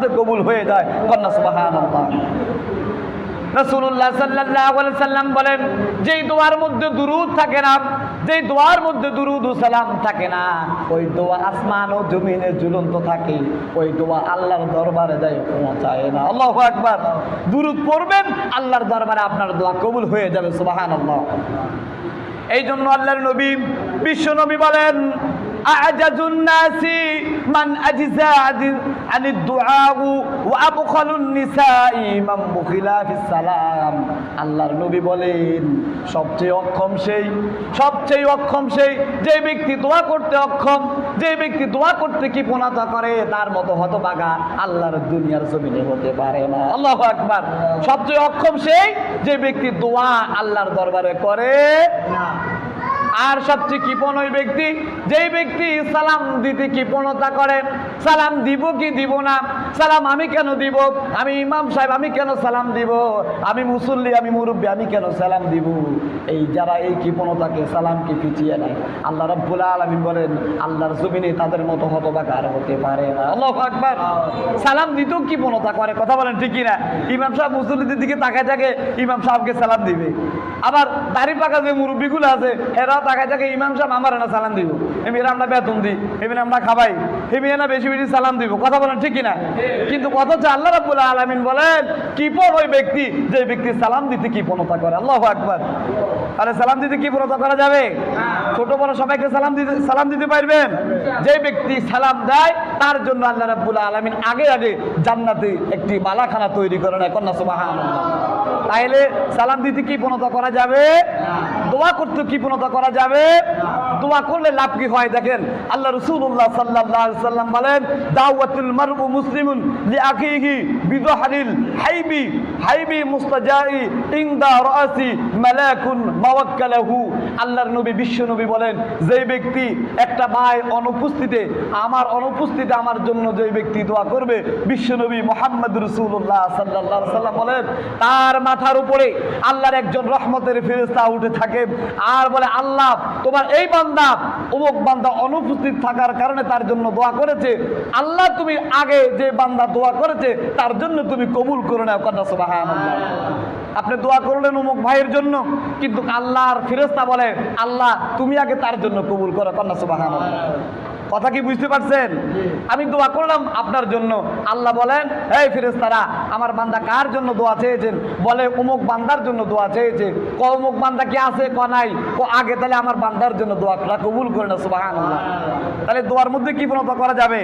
সাথে কবুল হয়ে যায়। কন্যা সুবহানাল্লাহ। রাসূলুল্লাহ সাল্লাল্লাহু আলাইহি সাল্লাম বলেন, যেই দোয়ার মধ্যে দুরূদ থাকে না, যেই দোয়ার মধ্যে দুরূদ ও সালাম থাকে না, ওই দোয়া আসমান ও জমিনে ঝুলন্ত থাকে, ওই দোয়া আল্লাহর দরবারে যায় পৌঁছায় না। আল্লাহু আকবার। দুরূদ পড়বেন, আল্লাহর দরবারে আপনার দোয়া কবুল হয়ে যাবে। সুবহানাল্লাহ। এই জন্য আল্লাহর নবী, বিশ্ব নবী বলেন, আ'জাজুন নাসি মান আজজা আনিদ দুআ ওয়া আবখালুন নিসাই মান বুখিলা ফিস সালাম। আল্লাহর নবী বলেন, সবচেয়ে অক্ষম সেই যে ব্যক্তি দোয়া করতে অক্ষম, যে ব্যক্তি দোয়া করতে কৃপণতা করে, তার মতো হতভাগা আল্লাহর দুনিয়ার জমিনে হতে পারে না। আল্লাহু আকবার। সবচেয়ে অক্ষম সেই যে ব্যক্তি দোয়া আল্লাহর দরবারে করে না। আর সবচেয়ে কৃপণ ওই ব্যক্তি, যেই ব্যক্তি সালাম দিতে কৃপণতা করে। সালাম দিব কি দিব না, সালাম আমি কেন দিব, আমি ইমাম সাহেব আমি কেন সালাম দিব, আমি মুসল্লি আমি মুরব্বী আমি কেন সালাম দিব। এই যারা এই কৃপণতাকে সালামকে পিছিয়ে নেয়, আল্লাহ রাব্বুল আলামিন বলেন, আল্লাহর জমিনে তাদের মতো হতভাগা আর হতে পারে না। আল্লাহু আকবার। সালাম দিতেও কৃপণতা করে, কথা বলেন ঠিক কিনা? ইমাম সাহেব মুসল্লিদের দিকে তাকায় থাকে, ইমাম সাহেবকে সালাম দিবে। আবার দাড়ি পাকা যে মুরব্বীগুলো আছে, এরাও তাকায় থাকে, ইমাম সাহেব আমার না সালাম দিব, এমনি আমরা বেতন দিই, এমনি আমরা খাবাই, এমনি না বেশি বেশি সালাম দিব। কথা বলেন ঠিক কিনা? কিন্তু অথচ আল্লাহ রাব্বুল আলামিন বলেন, কৃপণ ওই ব্যক্তি যে ব্যক্তি সালাম দিতে কৃপণতা করে। আল্লাহু আকবার। আরে সালাম দিতে কৃপণতা করা যাবে? ছোট বড় সবাইকে সালাম দিতে পারবেন? যে ব্যক্তি সালাম দেয় তার জন্য আল্লাহ রাব্বুল আলামিন আগে জান্নাতে একটি মালাখানা তৈরি করে নেয়। কন্যা সুবহানাল্লাহ। তাইলে সালাম দিতে কৃপণতা করা যাবে? দোয়া করতে কৃপণতা করা যাবে? দোয়া করলে লাভ কি হয় দেখেন, আল্লাহ রাসূলুল্লাহ সাল্লাল্লাহু আলাইহি সাল্লাম বলেন, দাওয়াতুল মারউ মুসলিমুন লিআখিহি বিযহরিল হাইবি মুস্তাজাই ইনদা রাসি মালাকুন মাওয়াক্কালাহু। আল্লাহর নবী বিশ্ব নবী বলেন, যে ব্যক্তি একটা ভাই অনুপস্থিতিতে আমার জন্য যে ব্যক্তি দোয়া করবে, বিশ্ব নবী মুহাম্মদ রাসূলুল্লাহ সাল্লাল্লাহু আলাইহি সাল্লাম বলেন, তার মাথার উপরে আল্লাহর একজন রহমতের ফেরেশতা উঠে থাকে আর বলে, আল্লাহ তোমার এই বান্দা অমুক বান্দা অনুপস্থিত থাকার কারণে তার জন্য দোয়া করেছে, আল্লাহ তুমি আগে যে বান্দা দোয়া করেছে তার জন্য তুমি কবুল করে নাও। কন্যা সুবহানাল্লাহ। আপনি দোয়া করলেন অমুক ভাইয়ের জন্য, কিন্তু আল্লাহর ফেরেশতা বলে, আল্লাহ তুমি আগে তার জন্য কবুল করো। কন্যা সুবহানাল্লাহ। কথা কি বুঝতে পারছেন? আমি দোয়া করলাম আপনার জন্য, আল্লাহ বলেন, এই ফেরেশতারা আমার বান্দা কার জন্য দোয়া চেয়েছেন? বলে অমুক বান্দার জন্য দোয়া চেয়েছে। অমুক বান্দা কি আছে? নাই। আগে তাহলে আমার বান্দার জন্য দোয়াটা কবুল করে না। সুবহানাল্লাহ। তাহলে দোয়ার মধ্যে কৃপণতা করা যাবে?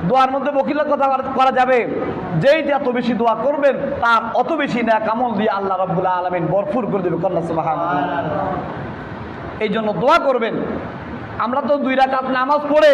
দোয়ার মধ্যে বখিলতা করা যাবে? যেই যত বেশি দোয়া করবেন তার অত বেশি নেক আমল দিয়ে আল্লাহ রাব্বুল আলামিন ভরপুর করে দেবে। কন্যা সুবহানাল্লাহ। এই জন্য দোয়া করবেন। আমরা তো 2 রাকাত নামাজ পড়ে